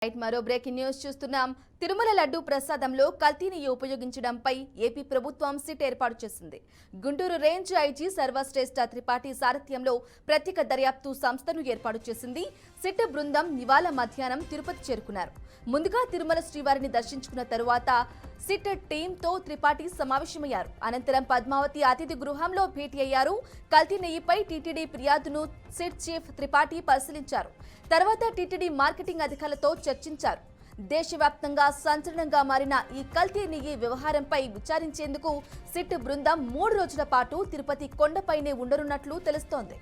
మరో breaking news చూస్తున్నాం. తిరుమల లడ్డు ప్రసాదంలో కల్తీని ఉపయోగించడంపై ఏపీ ప్రభుత్వం సిట్ ఏర్పాటు చేసింది. గుంటూరు రేంజ్ ఐజీ సర్వశ్రేష్ఠ త్రిపాఠి సారథ్యంలో ప్రత్యేక దర్యాప్తు సంస్థను ఏర్పాటు చేసింది. సిట్ బృందం ఇవాళ మధ్యాహ్నం తిరుపతి చేరుకున్నారు. ముందుగా తిరుమల శ్రీవారిని దర్శించుకున్న తరువాత సిట్ టీంతో త్రిపాఠి సమావేశమయ్యారు. అనంతరం పద్మావతి అతిథి గృహంలో భేటీ అయ్యారు. కల్తీ నెయ్యిపై టీటీడీ ఫిర్యాదును సిట్ చీఫ్ త్రిపాఠి పరిశీలించారు. తర్వాత టీటీడీ మార్కెటింగ్ అధికారులతో చర్చించారు. దేశవ్యాప్తంగా సంచలనంగా మారిన ఈ కల్తీ నెయ్యి వ్యవహారంపై విచారించేందుకు సిట్ బృందం 3 రోజుల పాటు తిరుపతి కొండపైనే ఉండనున్నట్లు తెలుస్తోంది.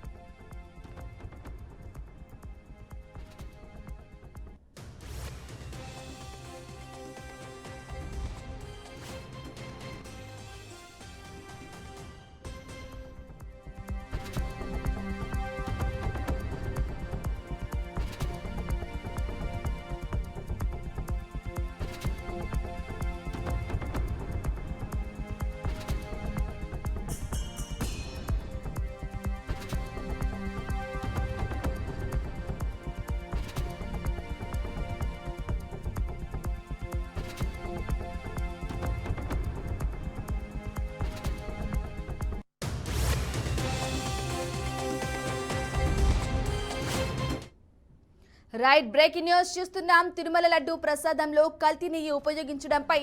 బ్రేకింగ్ న్యూస్ చూస్తున్నాం. తిరుమల లడ్డు ప్రసాదంలో కల్తీ నెయ్యి ఉపయోగించడంపై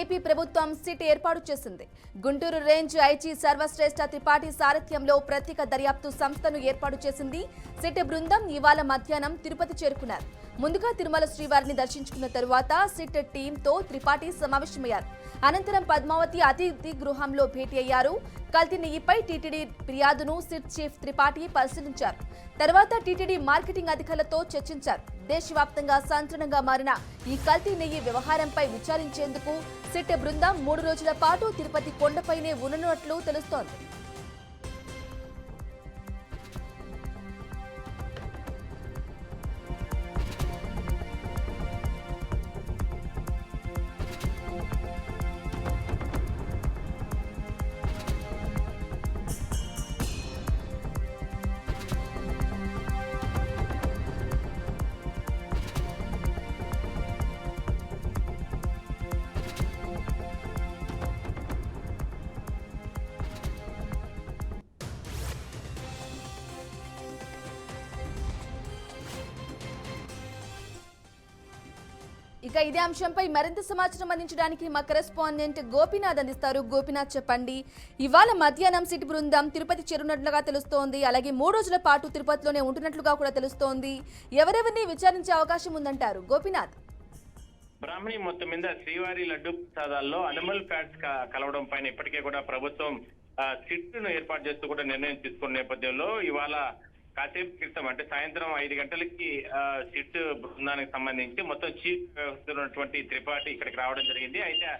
ఏపీ ప్రభుత్వం సిట్ ఏర్పాటు చేసింది. గుంటూరు రేంజ్ ఐజీ సర్వశ్రేష్ఠ త్రిపాఠి సారథ్యంలో ప్రత్యేక దర్యాప్తు సంస్థను ఏర్పాటు చేసింది. సిట్ బృందం ఇవాళ మధ్యాహ్నం తిరుపతి చేరుకున్నారు. ముందుగా తిరుమల శ్రీవారిని దర్శించుకున్న తరువాత సిట్ టీంతో త్రిపాఠి సమావేశమయ్యారు. అనంతరం పద్మావతి అతిథి గృహంలో భేటీ అయ్యారు. కల్తీ నెయ్యిపై టీటీడీ ఫిర్యాదును సిట్ చీఫ్ త్రిపాఠి పరిశీలించారు. తర్వాత టీటీడీ మార్కెటింగ్ అధికారులతో చర్చించారు. దేశవ్యాప్తంగా సంచలనంగా మారిన ఈ కల్తీ నెయ్యి వ్యవహారంపై విచారించేందుకు సిట్ బృందం 3 రోజుల పాటు తిరుపతి కొండపైనే ఉండనున్నట్లు తెలుస్తోంది. ఇక ఇదే అంశంపై మరింత సమాచారం అందించడానికి మా కరెస్పాండెంట్ గోపీనాథ్ అందిస్తారు. గోపీనాథ్, చెప్పండి. ఇవాళ మధ్యాహ్నం సిట్ బృందం తిరుపతి చేరున్నట్లుగా తెలుస్తోంది. అలాగే 3 రోజుల పాటు తిరుపతిలోనే ఉంటున్నట్లుగా కూడా తెలుస్తోంది. ఎవరెవరిని విచారించే అవకాశం ఉందంటారు గోపీనాథ్? బ్రాహ్మణి మొత్తం మీద శ్రీవారి లడ్డు ప్రసాదాల్లో అనిమల్ ఫ్యాట్స్ కలవడం పైన ఇప్పటికే కూడా ప్రభుత్వం సిట్ ను ఏర్పాటు చేస్తూ కూడా నిర్ణయం తీసుకున్న నేపథ్యంలో ఇవాళ కాసేపు క్రితం అంటే సాయంత్రం 5 గంటలకి సిట్ బృందానికి సంబంధించి మొత్తం చీఫ్ ఉన్నటువంటి త్రిపాఠి ఇక్కడికి రావడం జరిగింది. అయితే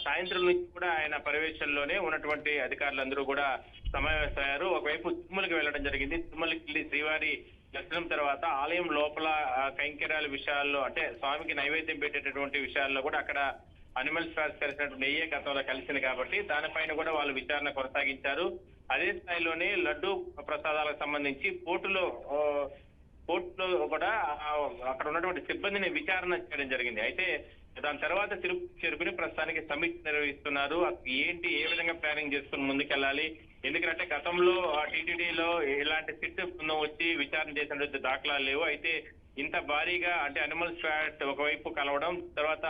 సాయంత్రం నుంచి కూడా ఆయన పర్యవేక్షణలోనే ఉన్నటువంటి అధికారులందరూ కూడా సమావేశమయ్యారు. ఒకవైపు తిరుమలకి వెళ్ళడం జరిగింది. తిరుమలకి వెళ్ళి శ్రీవారి దర్శనం తర్వాత ఆలయం లోపల కైంకర్యాల విషయాల్లో అంటే స్వామికి నైవేద్యం పెట్టేటటువంటి విషయాల్లో కూడా అక్కడ అనిమల్ ఫ్యాట్స్ కలిసినటువంటి నెయ్యే గతంలో కలిసింది కాబట్టి దానిపైన కూడా వాళ్ళు విచారణ కొనసాగించారు. అదే స్థాయిలోనే లడ్డు ప్రసాదాలకు సంబంధించి పోర్టులో కూడా అక్కడ ఉన్నటువంటి సిబ్బందిని విచారణ చేయడం జరిగింది. అయితే దాని తర్వాత తిరుపతి చేరుకుని ప్రస్తుతానికి సమీక్ష నిర్వహిస్తున్నారు. ఏంటి, ఏ విధంగా ప్లానింగ్ చేసుకుని ముందుకెళ్ళాలి, ఎందుకంటే గతంలో టీటీడీలో ఇలాంటి సిట్ బృందం వచ్చి విచారణ చేసినటువంటి దాఖలాలు లేవు. అయితే ఇంత భారీగా అంటే అనిమల్ ఫ్యాట్ ఒకవైపు కలవడం, తర్వాత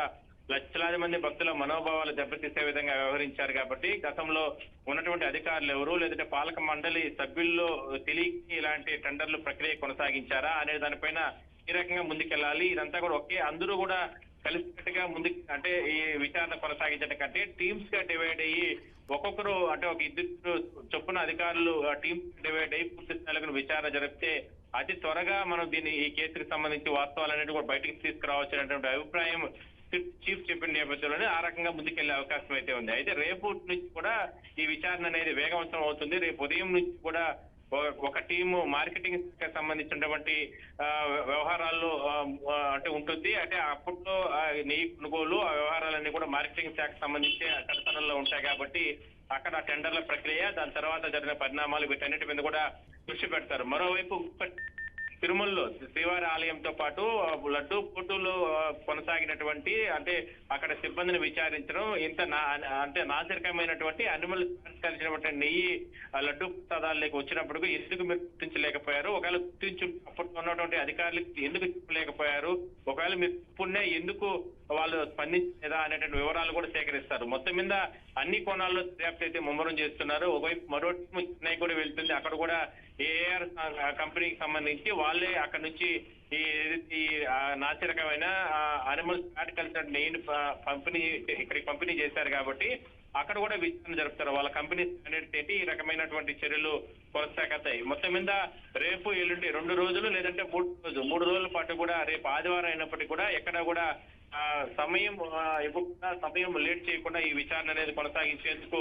లక్షలాది మంది భక్తుల మనోభావాలు దెబ్బతీసే విధంగా వ్యవహరించారు కాబట్టి గతంలో ఉన్నటువంటి అధికారులు ఎవరు లేదంటే పాలక మండలి సభ్యుల్లో తెలియకి ఇలాంటి టెండర్లు ప్రక్రియ కొనసాగించారా అనే దానిపైన ఈ రకంగా ముందుకెళ్ళాలి. ఇదంతా కూడా అందరూ కూడా కలిసికట్టుగా ముందుకు అంటే ఈ విచారణ కొనసాగించడం కంటే టీమ్స్ గా డివైడ్ అయ్యి ఒక్కొక్కరు అంటే ఒక 2 చొప్పున అధికారులు టీమ్స్ డివైడ్ అయ్యి పూర్తి స్థాయిలో విచారణ జరిపితే అతి త్వరగా మనం ఈ కేసుకు సంబంధించి వాస్తవాలన్నిటి కూడా బయటకు తీసుకురావచ్చనేటువంటి అభిప్రాయం చీఫ్ చెప్పిన నేపథ్యంలోనే ఆ రకంగా ముందుకెళ్లే అవకాశం అయితే ఉంది. అయితే రేపు నుంచి కూడా ఈ విచారణ అనేది వేగవంతం అవుతుంది. రేపు ఉదయం నుంచి కూడా ఒక టీము మార్కెటింగ్ శాఖకు సంబంధించినటువంటి వ్యవహారాల్లో అంటే ఉంటుంది. అంటే అప్పట్లో నెయ్యి కొనుగోలు ఆ వ్యవహారాలన్నీ కూడా మార్కెటింగ్ శాఖకు సంబంధించి కడతనంలో ఉంటాయి కాబట్టి అక్కడ టెండర్ల ప్రక్రియ, దాని తర్వాత జరిగిన పరిణామాలు వీటన్నిటి మీద కూడా దృష్టి పెడతారు. మరోవైపు తిరుమలలో శ్రీవారి ఆలయంతో పాటు లడ్డూ పోటీలు కొనసాగినటువంటి అంటే అక్కడ సిబ్బందిని విచారించడం ఇంత అంటే నాసిరకమైనటువంటి అనిమల్ కలిసినటువంటి నెయ్యి లడ్డూ ప్రసాదాలకు వచ్చినప్పుడు ఎందుకు మీరు గుర్తించలేకపోయారు, ఒకవేళ గుర్తించు అప్పట్లో ఉన్నటువంటి అధికారులకు ఎందుకు చెప్పలేకపోయారు, ఒకవేళ మీరు చెప్పున్నే ఎందుకు వాళ్ళు స్పందించలేదా అనేటువంటి వివరాలు కూడా సేకరిస్తారు. మొత్తం మీద అన్ని కోణాల్లో దర్యాప్తు అయితే ముమ్మరం చేస్తున్నారు. ఒకవైపు మరో టీం చెన్నై కూడా వెళ్తుంది, అక్కడ కూడా ఏఆర్ కంపెనీకి సంబంధించి వాళ్ళే అక్కడ నుంచి ఈ నాసిరకమైన అనిమల్స్ ఫ్యాట్ కలిసిన నెయ్యిని ఇక్కడికి పంపిణీ చేశారు కాబట్టి అక్కడ కూడా విచారణ జరుపుతారు. వాళ్ళ కంపెనీ స్టాండర్డ్స్ ఏంటి, ఈ రకమైనటువంటి చర్యలు కొనసాగుతాయి. మొత్తం మీద రేపు ఎల్లుండి 2 రోజులు లేదంటే 3 రోజుల పాటు కూడా రేపు ఆదివారం అయినప్పటికీ కూడా ఎక్కడ కూడా సమయం ఇవ్వకుండా సమయం లేట్ చేయకుండా ఈ విచారణ అనేది కొనసాగించేందుకు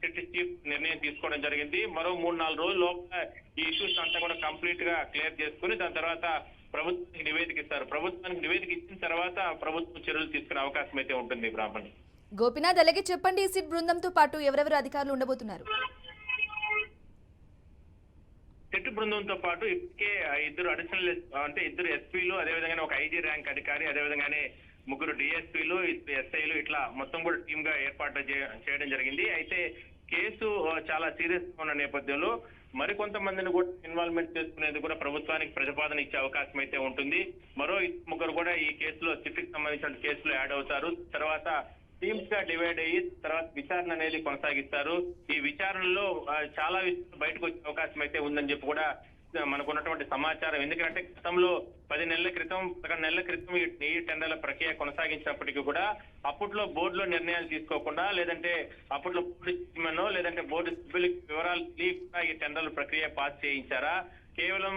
సిటీ చీఫ్ నిర్ణయం తీసుకోవడం జరిగింది. మరో 3-4 రోజుల లోపల ఈ ఇష్యూస్ అంతా కూడా కంప్లీట్ గా క్లియర్ చేసుకుని దాని తర్వాత ప్రభుత్వానికి నివేదిక ఇస్తారు. ప్రభుత్వానికి నివేదిక ఇచ్చిన తర్వాత ప్రభుత్వం చర్యలు తీసుకునే అవకాశం అయితే ఉంటుంది. బ్రాహ్మణ్ గోపినాథ్, అలాగే చెప్పండి, ఈ సిట్ బృందంతో పాటు ఎవరెవరు అధికారులు ఉండబోతున్నారు? సిట్ బృందంతో పాటు ఇప్పటికే ఇద్దరు ఎస్పీలు, అదేవిధంగా ఒక ఐజీ ర్యాంక్ అధికారి, అదేవిధంగానే 3 డిఎస్పీలు, ఎస్ఐలు ఇట్లా మొత్తం కూడా టీమ్ గా ఏర్పాటు చేయడం జరిగింది. అయితే కేసు చాలా సీరియస్ గా ఉన్న నేపథ్యంలో మరికొంతమందిని కూడా ఇన్వాల్వ్మెంట్ చేసుకునేందుకు కూడా ప్రభుత్వానికి ప్రతిపాదన ఇచ్చే అవకాశం అయితే ఉంటుంది. మరో 3 కూడా ఈ కేసులో సిట్కి సంబంధించిన కేసులో యాడ్ అవుతారు. తర్వాత టీమ్స్ గా డివైడ్ అయ్యి తర్వాత విచారణ అనేది కొనసాగిస్తారు. ఈ విచారణలో చాలా విషయాలు బయటకు వచ్చే అవకాశం అయితే ఉందని చెప్పి కూడా మనకున్నటువంటి సమాచారం. ఎందుకంటే గతంలో 11 నెలల క్రితం ఈ టెండర్ల ప్రక్రియ కొనసాగించినప్పటికీ కూడా అప్పట్లో బోర్డులో నిర్ణయాలు తీసుకోకుండా లేదంటే అప్పట్లో బోర్డు చైర్మన్ లేదంటే బోర్డు సభ్యులకి వివరాలు తెలియకుండా ఈ టెండర్ల ప్రక్రియ పాస్ చేయించారా, కేవలం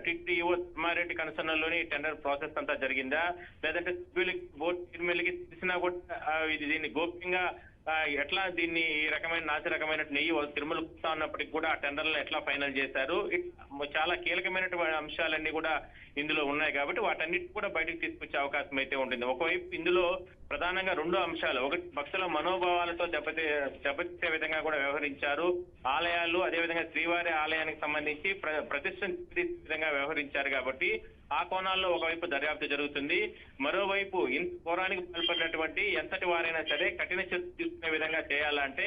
టీటీఓ తిమ్మారెడ్డి కన్సర్న్లోని టెండర్ ప్రాసెస్ అంతా జరిగిందా, లేదంటే సభ్యులకి బోర్డు చైర్మన్లకి తెలిసినా కూడా దీన్ని గోప్యంగా ఎట్లా దీన్ని ఈ రకమైన నాసి నెయ్యి తిరుమల కుస్తా ఉన్నప్పటికీ కూడా ఆ టెండర్లను ఎట్లా ఫైనల్ చేశారు, చాలా కీలకమైనటువంటి అంశాలన్నీ కూడా ఇందులో ఉన్నాయి. కాబట్టి వాటన్నిటి కూడా బయటకు తీసుకొచ్చే అవకాశం అయితే ఉంటుంది. ఒకవైపు ఇందులో ప్రధానంగా 2 అంశాలు, ఒకటి భక్తుల మనోభావాలతో దెబ్బతీసే విధంగా కూడా వ్యవహరించారు, ఆలయాలు అదేవిధంగా శ్రీవారి ఆలయానికి సంబంధించి ప్రతిష్టం విధంగా వ్యవహరించారు. కాబట్టి ఆ కోణాల్లో ఒకవైపు దర్యాప్తు జరుగుతుంది. మరోవైపు ఇంత ఘోరానికి పాల్పడినటువంటి ఎంతటి వారైనా సరే కఠిన చర్యలు తీసుకునే విధంగా చేయాలంటే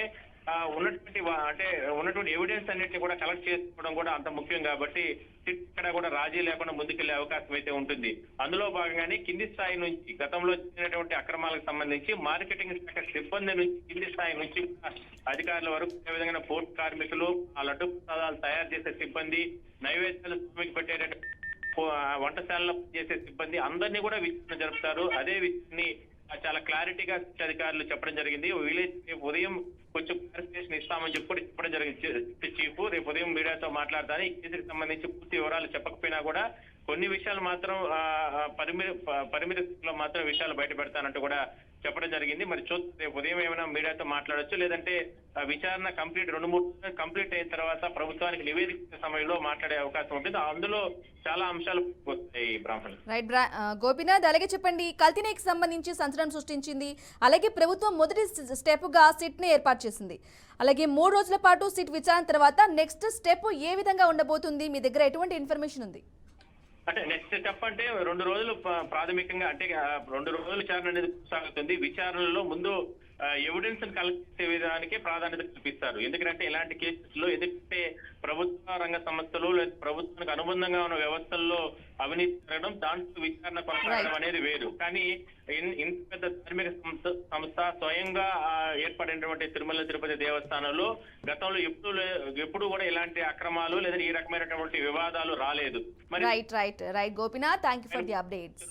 ఉన్నటువంటి ఎవిడెన్స్ అన్నింటినీ కూడా కలెక్ట్ చేసుకోవడం కూడా అంత ముఖ్యం. కాబట్టి ఇక్కడ కూడా రాజీ లేకుండా ముందుకెళ్లే అవకాశం అయితే ఉంటుంది. అందులో భాగంగానే కింది స్థాయి నుంచి గతంలో జరిగినటువంటి అక్రమాలకు సంబంధించి మార్కెటింగ్ శాఖ సిబ్బంది నుంచి కింది స్థాయి నుంచి అధికారుల వరకు అదేవిధంగా పోర్టు కార్మికులు, ఆ లడ్డు ప్రసాదాలు తయారు చేసే సిబ్బంది, నైవేద్యాలు స్వామికి పెట్టేటటువంటి వంటశాలలో చేసే సిబ్బంది అందరినీ కూడా విచారణ జరుపుతారు. అదే విషయాన్ని చాలా క్లారిటీగా అధికారులు చెప్పడం జరిగింది. రేపు ఉదయం కొంచెం క్లారిఫికేషన్ ఇస్తామని చెప్పడం జరిగింది చీఫ్. రేపు ఉదయం మీడియాతో మాట్లాడతాను. ఈ కేసుకి సంబంధించి పూర్తి వివరాలు చెప్పకపోయినా కూడా కొన్ని విషయాలు మాత్రం పరిమితిలో మాత్రం విషయాలు బయట పెడతానంటూ కూడా చెప్పడం జరిగింది. మరి చూద్దాం, రేపు ఉదయం ఏమైనా మీడియాతో మాట్లాడొచ్చు, లేదంటే విచారణ 2-3 కంప్లీట్ అయిన తర్వాత ప్రభుత్వానికి నివేదిక సమయంలో మాట్లాడే అవకాశం ఉంటుంది. అందులో చాలా అంశాలు వస్తాయి. బ్రాహ్మణ్ రైట్ గోపినాథ్, అలాగే చెప్పండి, కల్తీకి సంబంధించి సంచలనం సృష్టించింది, అలాగే ప్రభుత్వం మొదటి స్టెప్ గా సిట్ ని ఏర్పాటు చేసింది. అలాగే 3 రోజుల పాటు సిట్ విచారణ తర్వాత నెక్స్ట్ స్టెప్ ఏ విధంగా ఉండబోతుంది? మీ దగ్గర ఎటువంటి ఇన్ఫర్మేషన్ ఉంది? అంటే నెక్స్ట్ స్టెప్ అంటే 2 రోజులు ప్రాథమికంగా అంటే 2 రోజుల విచారణ అనేది కొనసాగుతుంది. విచారణలో ముందు ఎవిడెన్స్ కలెక్ట్ చేసే విధానానికి ప్రాధాన్యత కల్పిస్తారు. ఎందుకంటే ఇలాంటి కేసెస్ లో ఎందుకంటే ప్రభుత్వ రంగ సంస్థలు లేదా ప్రభుత్వానికి అనుబంధంగా ఉన్న వ్యవస్థల్లో అవినీతి జరగడం, దాంట్లో విచారణ కొనసాగడం అనేది వేరు. కానీ ఇంత పెద్ద ధార్మిక సంస్థ స్వయంగా ఏర్పడినటువంటి తిరుమల తిరుపతి దేవస్థానంలో గతంలో ఎప్పుడు కూడా ఇలాంటి అక్రమాలు లేదా ఈ రకమైనటువంటి వివాదాలు రాలేదు. Right Gopinath, thank you for the updates.